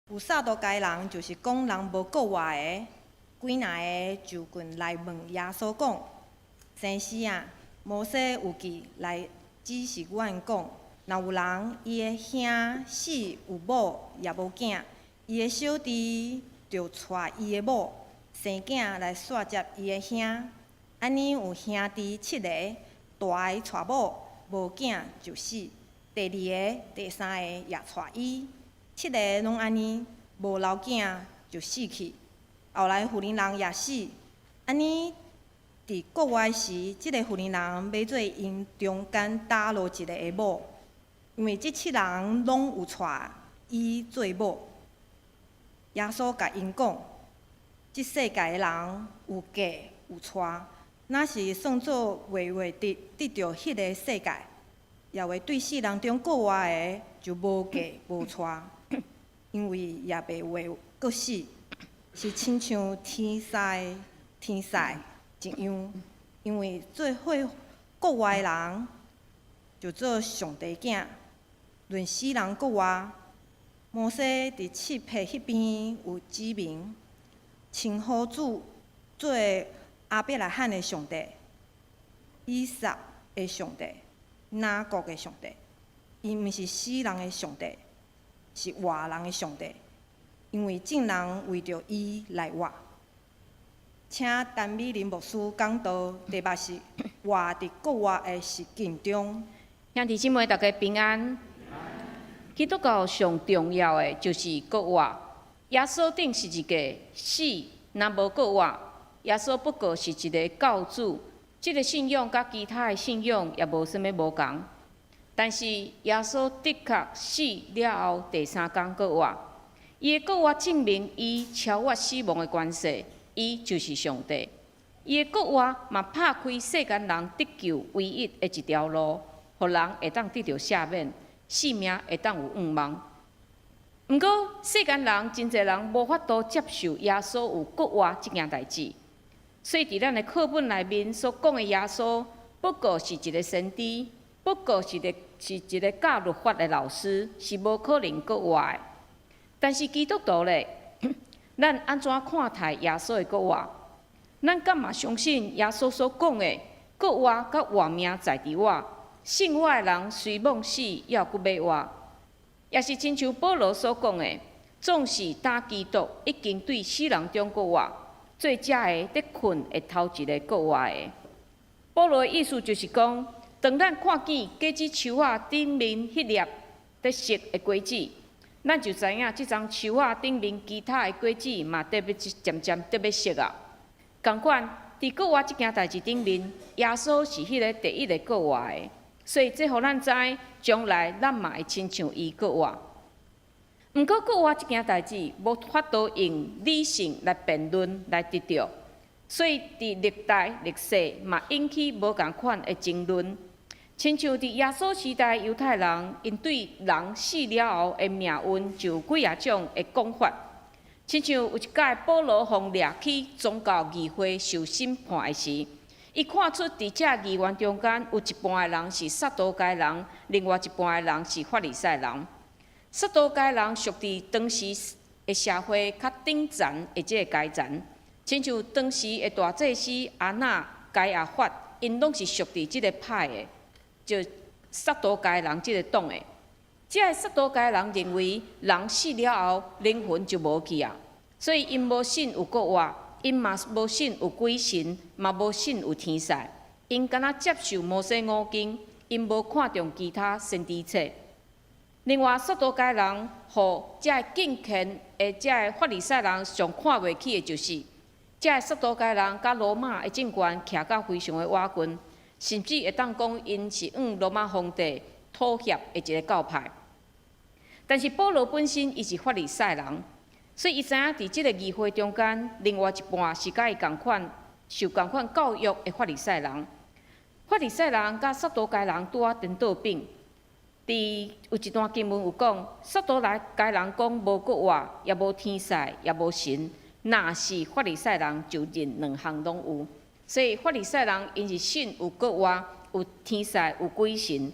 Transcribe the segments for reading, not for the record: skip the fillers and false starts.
有撒都该人就是讲人无国外的，几若个就近来问耶稣讲：先生啊，摩西有记来指示阮讲，若有人伊的兄死有某也无囝，伊的小弟就带伊的某生囝来续接伊的兄。安尼有兄弟7个，大个带某无囝就死，第二个、第三个也带伊，7个拢安尼无留囝就死去。后来妇人人也死，安尼伫国外时，即个妇人人要做因中间打落一个的某，因为即7人拢有带伊做某。耶稣甲因讲：即世界的人有嫁有带。若是算做月得着迄个世界，也会对4人中国外的就无嫁无带，因为也袂话搁死，是亲像天使一样。因为做伙国外人就做上帝囝，论4人国外，摩西伫七批迄边有指明，称呼主做阿伯拉罕的上帝、以撒的上帝、雅各的上帝，伊毋是死人的上帝，是活人的上帝，因为众人为着伊来活。请陈美玲牧师讲道，题目是活伫国外的实境中。兄弟姊妹，大家平安。基督教上重要的就是国活。耶稣顶是一个死，若无国活。耶稣不过是一个教主，这个信仰甲其他的信仰也无啥物无共。但是耶稣的确死了后第3天国活，伊的国活证明伊超越死亡的关系，伊就是上帝。伊的国活嘛拍开世间人得救唯一的一条路，互人会当得到赦免，性命会当有盼望。毋过世间人真侪人无法度接受耶稣有国活这件代志。所以，伫咱的课本内面所讲的耶稣，不过是一个先知，不过是一个教律法的老师，是无可能国活的。但是基督徒咧，咱安怎看待耶稣的国活？咱敢嘛相信耶稣所讲的国活甲活命在伫我，信我的人虽妄死，也要搁要活。也是亲像保罗所讲的，总是打基督已经对死人中国活。最佳的得困的头一个国活的，保罗的意思就是讲，当咱看见果子树仔顶面迄粒得熟的果子，咱就知影即丛树仔顶面其他的果子嘛得要渐渐得要熟啊。同款，伫国活即件代志顶面，耶稣是迄个第一个国活的，所以这互咱知，将来咱嘛会亲像伊国活。毋过，国活即件代志无法度用理性来辩论来得到，所以伫历代历史嘛引起无共款的争论。亲像伫耶稣时代，犹太人因对人死了后的命运就有几种的讲法。亲像有一届保罗被掠去宗教议会受审判的时，伊看出伫遮议员中间有一半的人是撒都该人，另外一半的人是法利赛人。撒都该人属伫当时的社会较顶层的即个阶层，亲像当时的大祭司阿那、该亚法，因拢是属伫即个派的，就撒都该人即个党的。即个撒都该人认为人死了后灵魂就无去啊，所以因无信有国活，因嘛无信有鬼神，嘛无信有天使，因敢若接受摩西五经，因无看重其他先知册。另外，撒都该人互遮个敬虔的遮个法利赛人上看袂起的就是，遮个撒都该人甲罗马的政权徛到非常的瓦近，甚至会当讲因是向罗马皇帝妥协的一个教派。但是保罗本身伊是法利赛人，所以伊知影伫即个议会中间，另外一半是甲伊共款受共款教育的法利赛人。法利赛人甲撒都该人拄啊颠倒柄。有一段经文有讲，撒都该人讲无国活，也无天使，也无神。若是法利赛人就认两项拢有。所以法利赛人因是信有国活，有天使，有鬼神。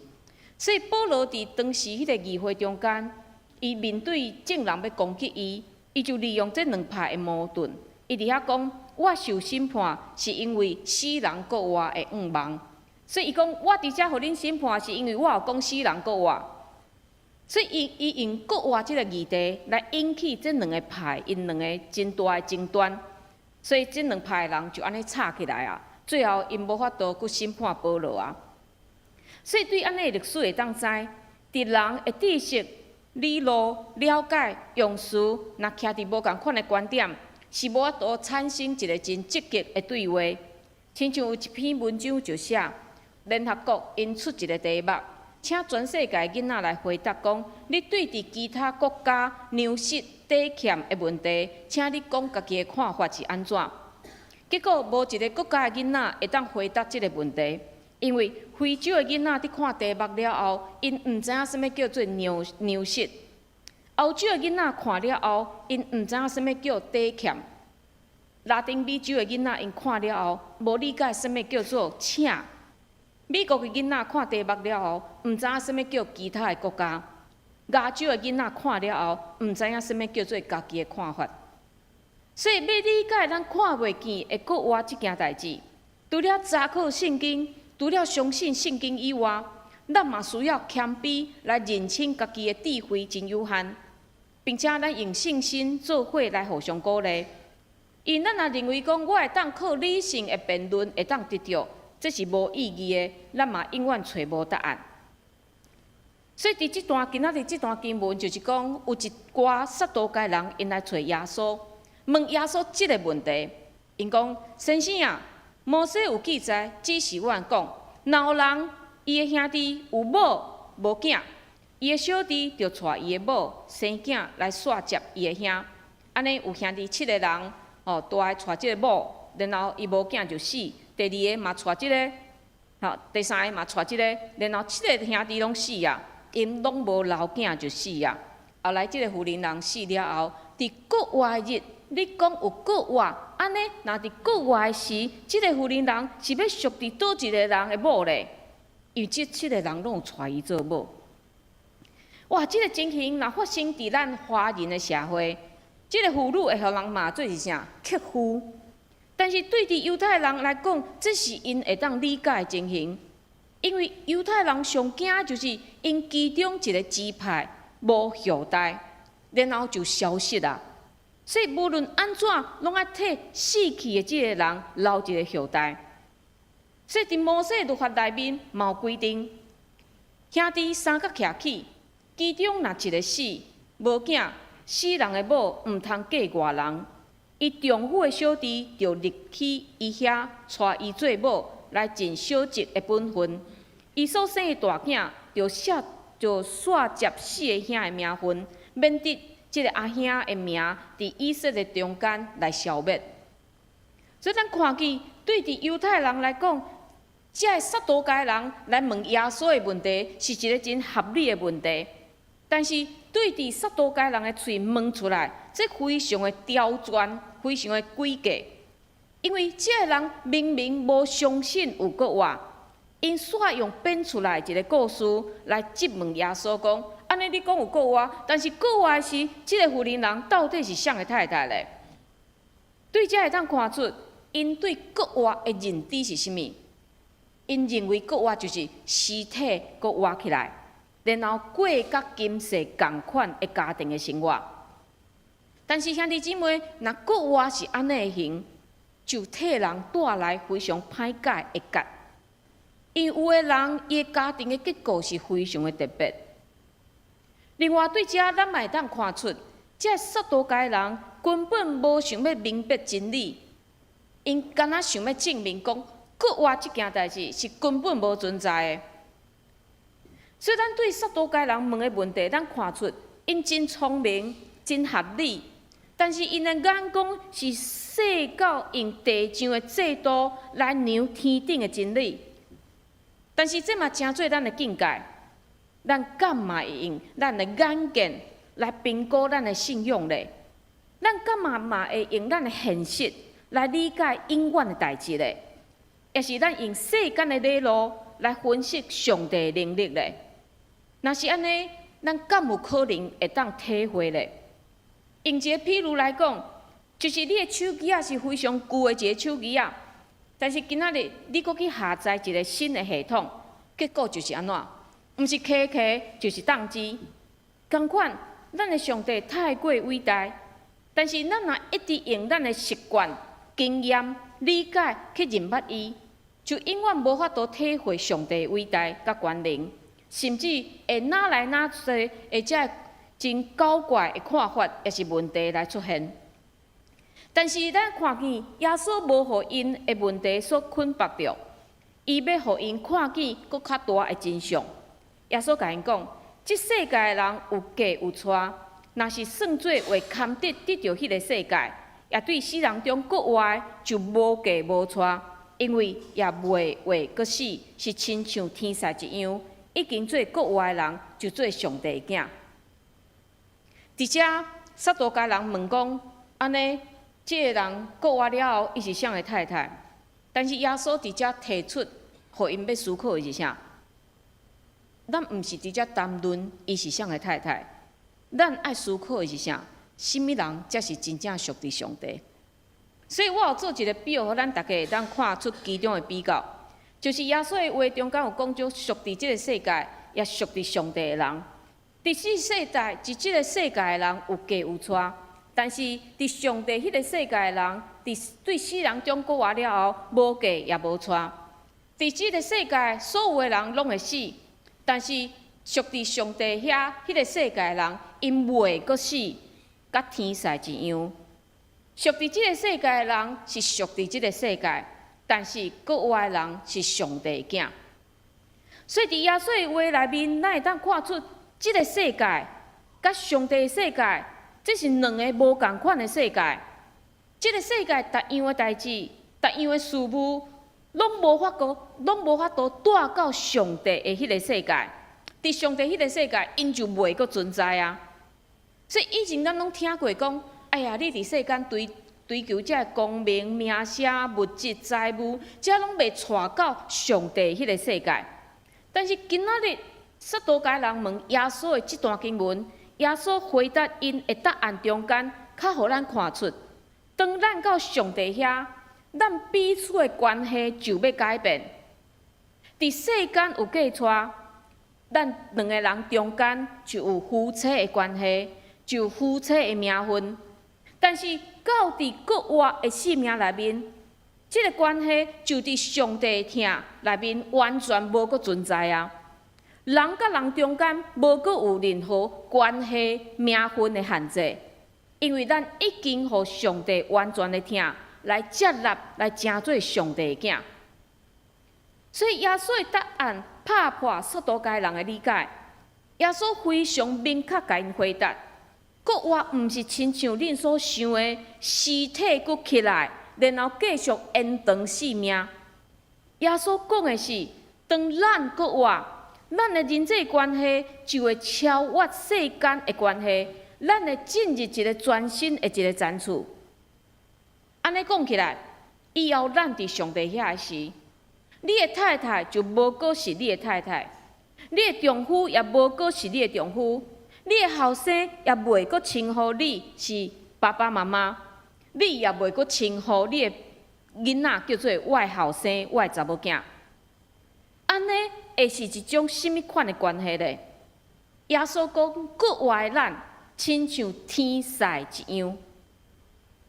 所以保罗伫当时迄个议会中间，伊面对众人要攻击伊，伊就利用这两派的矛盾，伊伫遐讲：我受审判是因为死人国活的愿望，所以伊讲我伫遮互恁审判是因为我有讲死人国活。所以伊用国活即个议题来引起这两个派因两个真大的争端，所以这两派的人就安尼吵起来啊。最后因无法度去审判保罗啊。所以对安尼的历史会当知，伫人的知识、理路、了解、用词，若徛伫无共款的观点，是无法度产生一个真积极的对话。亲像有一篇文章就写，联合国因出一个题目。请全世界囡仔来回答讲，你对伫其他国家粮食底欠的问题，请你讲家己的看法是安怎？结果无一个国家的囡仔会当回答即个问题，因为非洲的囡仔伫看题目了后，因毋知影啥物叫做粮食；欧洲的囡仔看了后，因毋知影啥物叫底欠；拉丁美洲的囡仔因看了后，无理解啥物叫做请。美国的囡仔看题目了后，毋知影啥物叫其他的国家；亚洲的囡仔看了后，毋知影啥物叫做家己的看法。所以要理解咱看袂见的国活即件代志，除了查考圣经，除了相信圣经以外，咱嘛需要谦卑来认清家己的智慧真有限，并且咱用信心做伙来互相鼓励。因咱若认为讲我会当靠理性的辩论会当得到。这是无意义的，咱嘛永远找无答案。所以伫今仔日这段经文就是讲，有一寡撒都该人因来找耶稣，问耶稣即个问题。因讲：先生啊，摩西有记载，只是阮讲，若有人伊的兄弟有某无囝，伊的小弟就带伊的某生囝来煞接伊的兄。安尼有兄弟7个人，大带即个某，然后伊无囝就死。第2个嘛带即个，第3个嘛带即个，然后7个兄弟拢死啊，因拢无留囝就死啊。后来即个妇人人死了后，伫国活日，你讲有国活，安尼若伫国活的时，即个妇人人是要属伫倒一个人的某咧？因为即7个人拢有带伊做某。哇！即个情形若发生伫咱华人的社会，即个妇女会互人骂做是啥？克夫。但是对伫犹太人来讲，这是因会当理解的情形，因为犹太人上惊就是因其中一个支派无后代，然后就消失啊。所以无论安怎，拢爱替死去的即个人留一个后代。所以伫摩西律法内面嘛有规定，兄弟3角徛起，其中若一个死无囝，死人的某毋通嫁外人。伊丈夫的小弟就入去伊遐，带伊做某来尽小侄的本分。伊所生的大囝就煞接死个兄的名分，免得即个阿兄的名伫以色列中间来消灭。所以咱看见，对伫犹太人来讲，即个撒都该人来问耶稣的问题，是一个真合理的问题。但是对伫撒都该人的喙问出来，这非常的刁钻，非常的诡计。因为这个人明明无相信有国活，因煞用编出来一个故事来质问耶稣讲：安尼你讲有国活，但是国活是这个妇人人到底是谁的太太咧？对这会当看出，因对国活的认知是啥物？因认为国活就是尸体国活起来。然后过甲今世共款的家庭的生活，但是兄弟姊妹，若国活是安尼的行，就替人带来非常歹解的结。因为有的人伊的家庭的结构是非常的特别。另外对遮，咱嘛会当看出，这撒都该人根本无想要明白真理，因敢若想要证明讲国活这件代志是根本无存在的。所以，咱对撒都该人问的问题，咱看出因真聪明、真合理，但是因的眼光是细到用地上的制度来量天顶的真理。但是这嘛真做咱的境界，咱敢嘛会用咱的眼见来评估咱的信用咧？咱敢嘛会用咱的现实来理解永远的代志咧？也是咱用世间的理路来分析上帝的能力咧？若是安尼，咱敢有可能会当体会咧？用一个譬如来讲，就是你的手机啊是非常旧的一个手机啊，但是今仔日你搁去下载一个新的系统，结果就是安怎？毋是开就是宕机。同款，咱的上帝太过伟大，但是咱若一直用咱的习惯、经验、理解去认捌伊，就永远无法度体会上帝的伟大甲权能，甚至会哪来哪去，会遮真搞怪的看法，也是问题来出现。但是咱看见耶稣无互因的问题所捆绑着，伊要互因看见搁较大的真相。耶稣甲因讲：，即世界的人有价有错，若是算做为堪得着迄个世界，也对死人中国外就无价无错，因为也袂为搁死，是亲像天使一样，已经做国外的人就做上帝的囝。伫遮，撒都该人问讲：，安尼，即个人国外了后，伊是啥个太太？但是耶稣伫遮提出，互因要思考的是啥？咱毋是伫遮谈论伊是啥个太太，咱爱思考的是啥？什么人才是真正属于上帝？所以我有做一个表，互咱大家会当看出其中的比较，就是耶稣的话中间有讲到属于即个世界，也属于上帝的人。伫即个世界的人有价有错，但是伫上帝迄个世界的人，伫对死人中国活了后，无价也无错。伫即个世界，所有的人拢会死，但是属伫上帝迄个世界的人，因袂阁死，甲天使一样。属伫即个世界的人是属伫即个世界，但是国外的人是上帝的囝。所以伫耶稣的话内面，咱会当看出。即个世界甲上帝的世界，这是两个无共款的世界。即个世界，逐样的代志、逐样的事物，拢无法度带到上帝的迄个世界。伫上帝迄个世界，因就袂阁存在啊。所以以前咱拢听过讲，哎呀，你伫世间追求这功名、名声、物质、财物，这拢袂带到上帝迄个世界。但是今仔日，撒都该人问耶稣的这段经文，耶稣回答因的答案中间，较互咱看出，当咱到上帝遐，咱彼此的关系就要改变。伫世间有过错，咱两个人中间就有夫妻的关系，就有夫妻的名分。但是到伫国外的生命内面，这个关系就伫上帝的听内面完全无阁存在啊。人甲人中间无阁有任何关系名分的限制，因为咱已经互上帝完全的听来接纳来成做上帝的囝。所以耶稣的答案打破撒都该人的理解，耶稣非常明确甲因回答：国外毋是亲像恁所想的尸体搁起来，然后继续延长生命。耶稣讲的是，当咱国外。咱的人际关系就会超越世间的关系，咱会进入一个全新的一个层次。安尼讲起来，以后咱伫上帝遐时，你的太太就无过是你的太太，你的丈夫也无过是你的丈夫，你的后生也袂过称呼你是爸爸妈妈，你也袂过称呼你的囡仔叫做我的后生，我的查某囝。安尼。会是一种什么款的关系呢？耶稣讲，国外的咱亲像天使一样。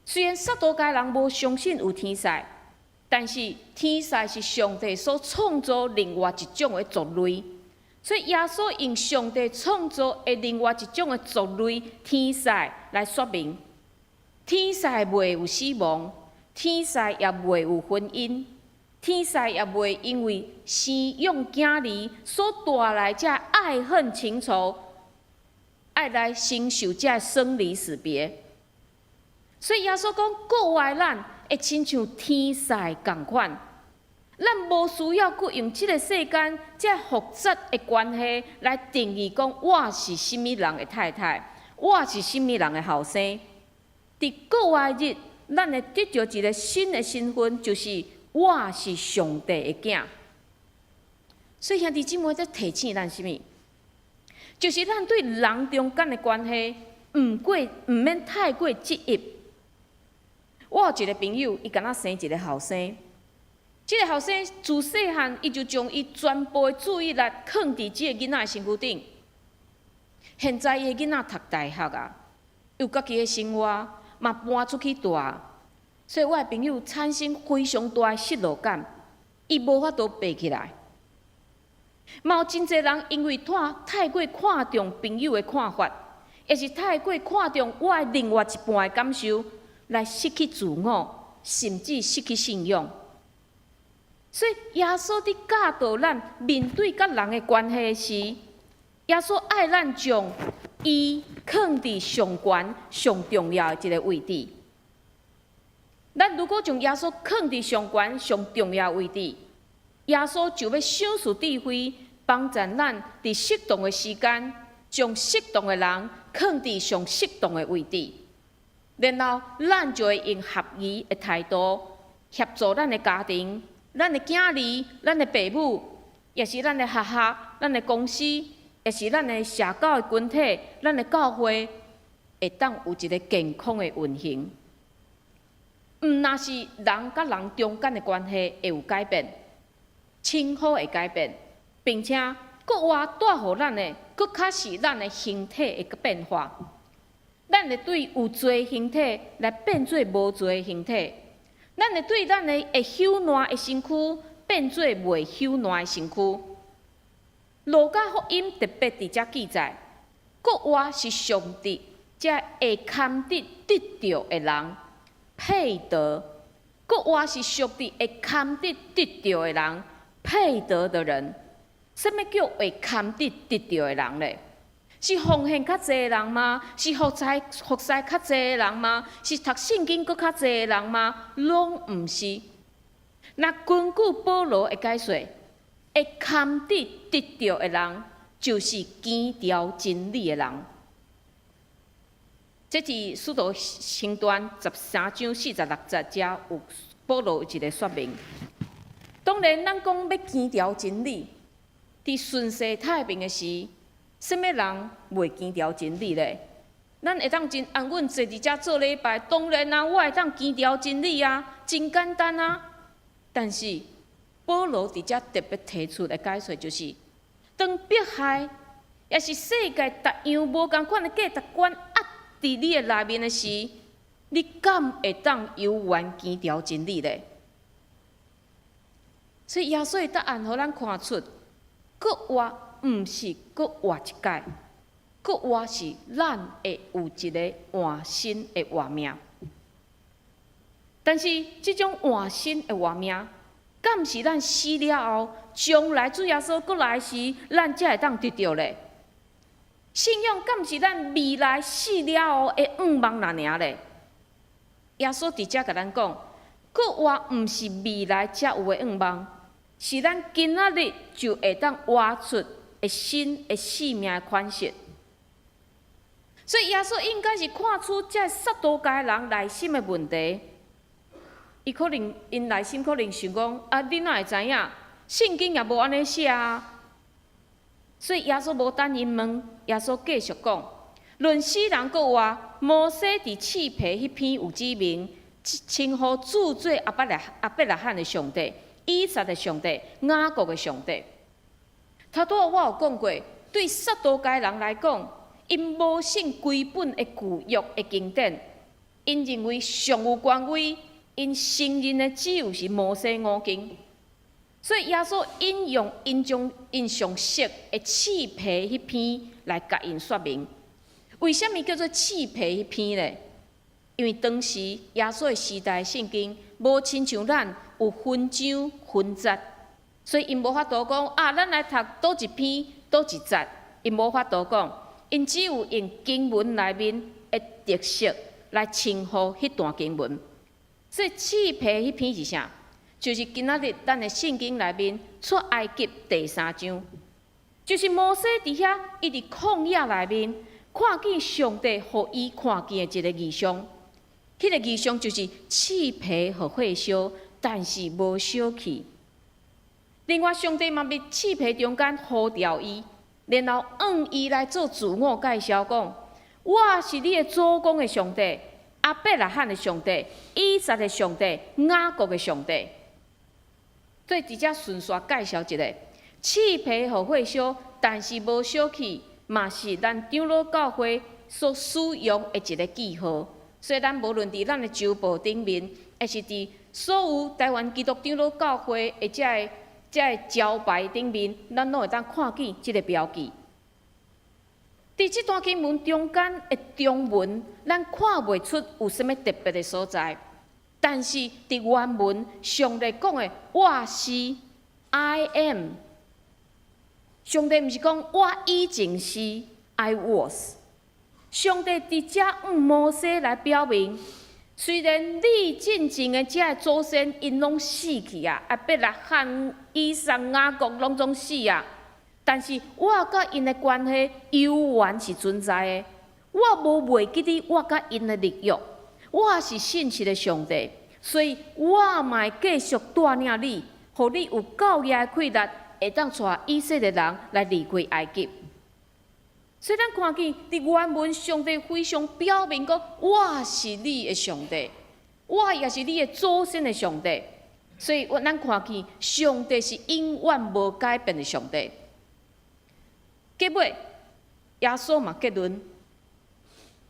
虽然撒都该人无相信有天使，但是天使是上帝所创造另外一种的族类，所以耶稣用上帝创造的另外一种的族类天使来说明：天使袂有死亡，天使也袂有婚姻。天使也袂因为生养囝儿所带来这爱恨情仇，爱来承受这生离死别。所以耶稣讲，国外咱会亲像天使共款，咱无需要搁用这个世间这复杂的关系来定义讲我是什么人的太太，我是什么人的后生。伫国外日，咱会得到一个新的身份，就是我是上帝的囝。所以兄弟姊妹在提醒咱什么？就是咱对人中间的关系，唔免太过执意。我有一个朋友，伊敢若生一个后生，即个后生自细汉伊就将伊全部的注意力放伫即个囡仔的身躯顶。现在伊个囡仔读大学啊，有家己的生活，嘛搬出去住，所以我的朋友产生非常大的失落感，伊无法度爬起来。嘛有真侪人因为太过看重朋友的看法，也是太过看重我的另外一半的感受，来失去自我，甚至失去信仰。所以耶稣伫教导咱面对甲人的关系时，耶稣爱咱将伊放伫上悬、上重要的一个位置。咱如果将耶稣放伫上悬、上重要的位置，耶稣就要小事智慧，帮助咱伫适当的时间，将适当的人放伫上适当的位置，然后咱就会用合宜的态度协助咱的家庭、咱的囝儿、咱的父母，也是咱的学校、咱的公司，也是咱的社教的群体、咱的教会，会当有一个健康的运行。若是人甲人中间的关系会有改变。称呼会改变，并且搁外带互咱的，搁较是咱的形体的变化。咱会对有罪形体来变做无罪的形体，咱会对咱的会朽烂的身躯变做袂朽烂的身躯。路加福音特别伫遮记载，搁外是上帝才会堪得着的人配得，搁外是上帝会堪得着的人。配得的人，什么叫会堪得着的人呢？是奉献较济的人吗？是服侍较济的人吗？是读圣经搁较济的人吗？拢毋是。那根据保罗的解说，会堪得着的人，就是坚调真理的人。这是《使徒行传》13章46节，遮有保罗一个说明。当然，咱讲要坚调真理，伫顺世太平的时，什么人袂坚调真理呢？咱会当真安稳坐伫遮做礼拜，当然啊，我会当坚调真理啊，真简单啊。但是保罗伫遮特别提出的解说就是：当迫害，也是世界逐样无共款的价值观压伫你的内面的时，你敢会当有缘坚调真理呢？所以耶稣的答案，互咱看出，搁活毋是搁活一界，搁活是咱会有一个换新的活命。但是，即种换新的活命，敢是咱死了后，将来主耶稣搁来时，咱才会当得到咧？信仰敢是咱未来死了后的愿望那尔咧？耶稣伫遮甲咱讲，搁活毋是未来才有的愿望。是咱今仔日就会当活出一新的生命的款式，所以耶稣应该是看出这撒都该人内心的问题。因内心可能想讲：啊，你哪会知影？圣经也无安尼写啊。所以耶稣无等因问，耶稣继续讲：论死人搁活，摩西伫刺皮迄篇有指明，称呼主做亚伯拉罕的上帝。以撒的上帝，雅各的上帝。头拄我有讲过，对撒都该人来讲，因无信基本的旧约的经典，因认为上有权威，因承认的只有是摩西五经。所以耶稣引用因上熟的刺皮迄篇来甲因说明，为什么叫做刺皮迄篇呢？因为当时耶稣的时代圣经无亲像咱有分章分节，所以因无法度讲啊，咱来读倒一篇倒一节，因无法度讲，因只有用经文内面的特色来称呼迄段经文。所以刺皮迄篇是啥？就是今仔日咱的圣经内面出埃及第3章，就是摩西伫遐伊伫旷野内面看见上帝互伊看见的一个异象。迄个异象就是刺皮和火烧，但是无烧去。另外，上帝嘛伫刺皮中间呼召伊，然后用伊来做自我介绍，讲我是你的祖公的上帝，亚伯拉罕的上帝，以撒的上帝，雅各的上帝。所以直接顺续介绍一个，刺皮互火烧，但是无烧去，嘛是咱长老教会所使用的一个记号。所以咱无论伫咱的周报顶面，还是伫所有台湾基督长老教会的这个招牌顶面，咱拢会当看见即个标记。伫即段经文中间的中文，咱看袂出有啥物特别的所在。但是伫原文，上帝讲的“我是 I am”， 上帝毋是讲我以前是 I was。上帝伫遮用摩西来表明，虽然你进前的遮个祖先因拢死去啊，亚伯拉罕、以撒、雅各拢总死啊，但是我甲因的关系永远是存在的。我无忘记你我甲因的立约。我是信实的上帝，所以我嘛继续带领你，互你有够业的气力，会当带以色列人来离开埃及。所以咱看见伫原文，上帝非常表明讲，我是你的上帝，我也是你的祖先的上帝。所以咱看见上帝是永远无改变的上帝。结尾，耶稣嘛结论。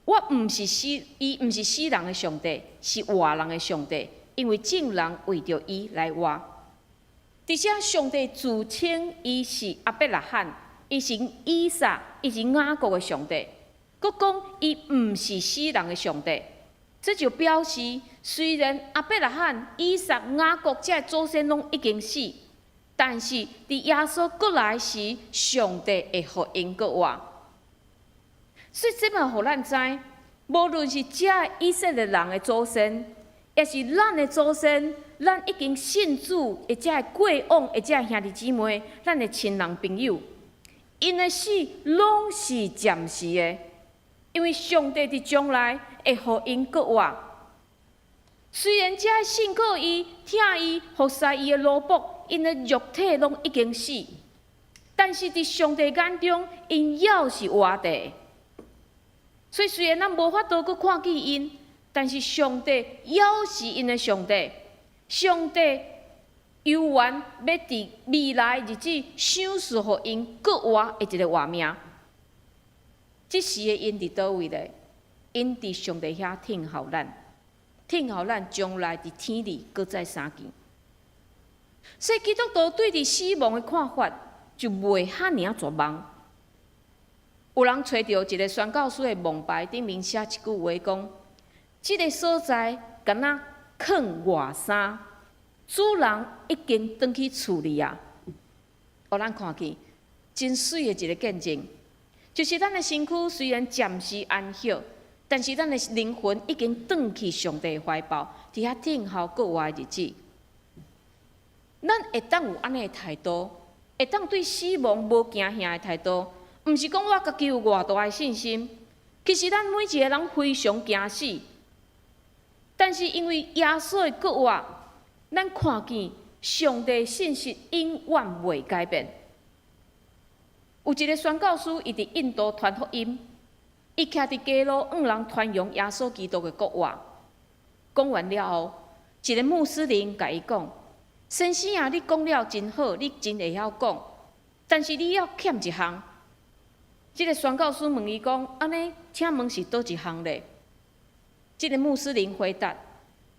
伊毋是死人的上帝，是活人的上帝，因为众人为着伊来活。而且上帝自称伊是亚伯拉罕，伊是以撒，伊是雅各的上帝。佮讲伊毋是死人的上帝，这就表示虽然亚伯拉罕、以撒、雅各这祖先拢已经死，但是伫耶稣过来时，上帝会互因佮活。所以，这嘛，互咱知，无论是遮以色列人的祖先，也是咱的祖先，咱已经信主的遮过往的遮兄弟姊妹，咱的亲人朋友，因的死拢是暂时的，因为上帝伫将来会互因搁活。虽然遮信靠伊、听伊、服侍伊的奴仆，因的肉体拢已经死，但是伫上帝眼中，因还是活的。所以，虽然咱无法度去看见因，但是上帝还是因的上帝。上帝永远要伫未来日子赏赐互因搁活的一个活命。即时的因伫倒位咧？因伫上帝遐听候咱将来伫天里搁再相见。所以，基督徒对伫死亡的看法就袂遐尔绝望。有人找到一个宣教师的梦牌顶面写一句话，讲：这个所在敢若藏外衫，主人已经转去厝里啊。互咱看见真水的一个见证，就是咱的身躯虽然暂时安息，但是咱的灵魂已经转去上帝的怀抱，伫遐等候过活的日子。咱会当有安尼的态度，会当对死亡无惊吓的态度。毋是讲我家己有偌大的信心，其实咱每一个人非常惊死，但是因为耶稣的搁活，咱看见上帝信息永远袂改变。有一个宣教师，伊伫印度传福音，伊徛伫街路，向人传扬耶稣基督的搁活。讲完了后，一个穆斯林甲伊讲：“先生啊，你讲了真好，你真会晓讲，但是你要欠一项。”这个宣教师问伊讲：“安尼，请问是倒一项咧？”这个穆斯林回答：“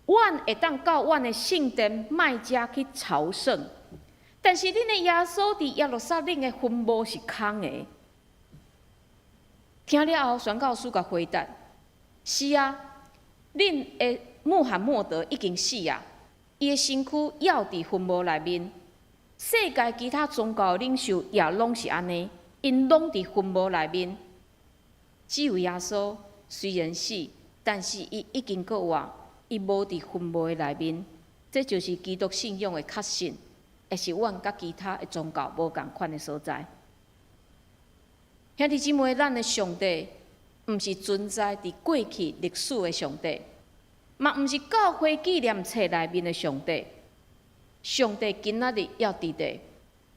阮会当到阮的圣殿卖家去朝圣，但是恁的耶稣伫耶路撒冷的坟墓是空的。”听了后，宣教师甲回答：“是啊，恁的穆罕默德已经死啊，伊的身躯还伫坟墓内面。世界其他宗教领袖也拢是安尼。”因拢伫坟墓内面，只有耶稣虽然死，但是伊已经搁活，伊无伫坟墓的内面。这就是基督信仰的确信，也是阮甲其他的宗教无共款的所在。兄弟姊妹，咱的上帝毋是存在伫过去历史的上帝，嘛毋是教会纪念册内面的上帝。上帝今仔日要伫地，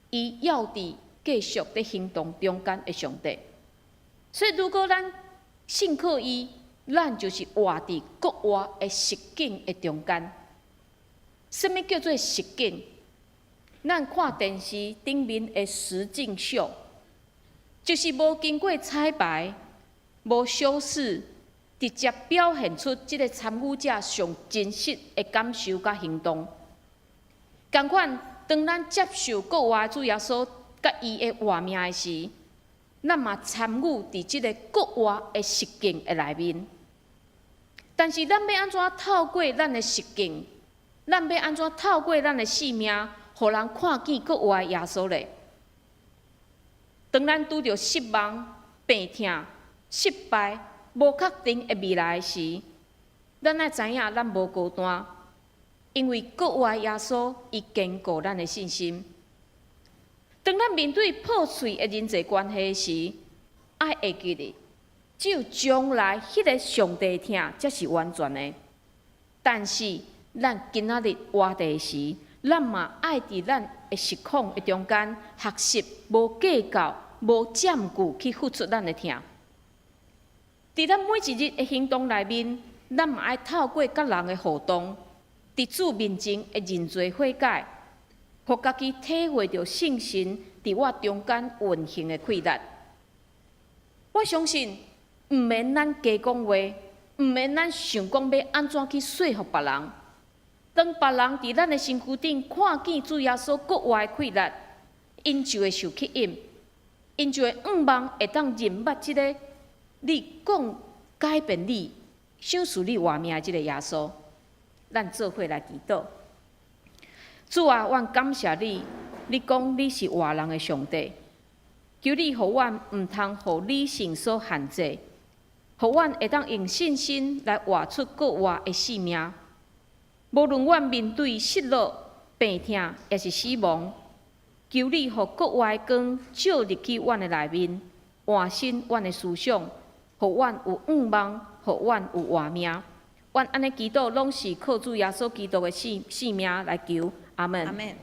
伊要伫。继继续伫行动中间的上帝。所以，如果咱信靠伊，咱就是活伫国外的实境的中间。什么叫做实境？咱看电视顶面的实境秀，就是无经过彩排、无修饰，直接表现出即个参与者上真实的感受甲行动。同款，当咱接受国外主耶稣甲伊的活命的时，咱嘛参与伫即个国外的实境的内面。但是，咱要安怎透过咱的实境？咱要安怎透过咱的性命，互人看见国外耶稣咧？当咱拄着失望、病痛、失败、无确定的未来时，咱爱知影咱无孤单，因为国外耶稣伊坚固咱的信心。当咱面对破碎的人际关系时，爱会记得，只有将来迄个上帝听才是完全的。但是，咱今仔日活地时，咱嘛爱伫咱的实况的中间学习，无计较、无占据去付出咱的听。伫咱每一日的行动内面，咱嘛爱透过甲人的互动，伫主面前的认罪悔改，互家己体会到圣神伫我中间运行的气力。我相信，毋免咱加讲话，毋免咱想讲要安怎去说服别人。当别人伫咱的身躯顶看见主耶稣国外的气力，因就会受吸引，因就会望会当认捌即个你讲改变你、想使你活命的即个耶稣。咱做伙来祈祷。主啊，阮感谢你，你讲你是活人的上帝，求你互阮毋通互理性所限制，互阮会当用信心来活出国外的性命。无论阮面对失落、病痛，也是死亡，求你互国外光照入去阮的内面，换新阮的思想，互阮有仰望，互阮有活命。阮安尼祈祷，拢是靠主耶稣基督的性命来求。阿门。阿门。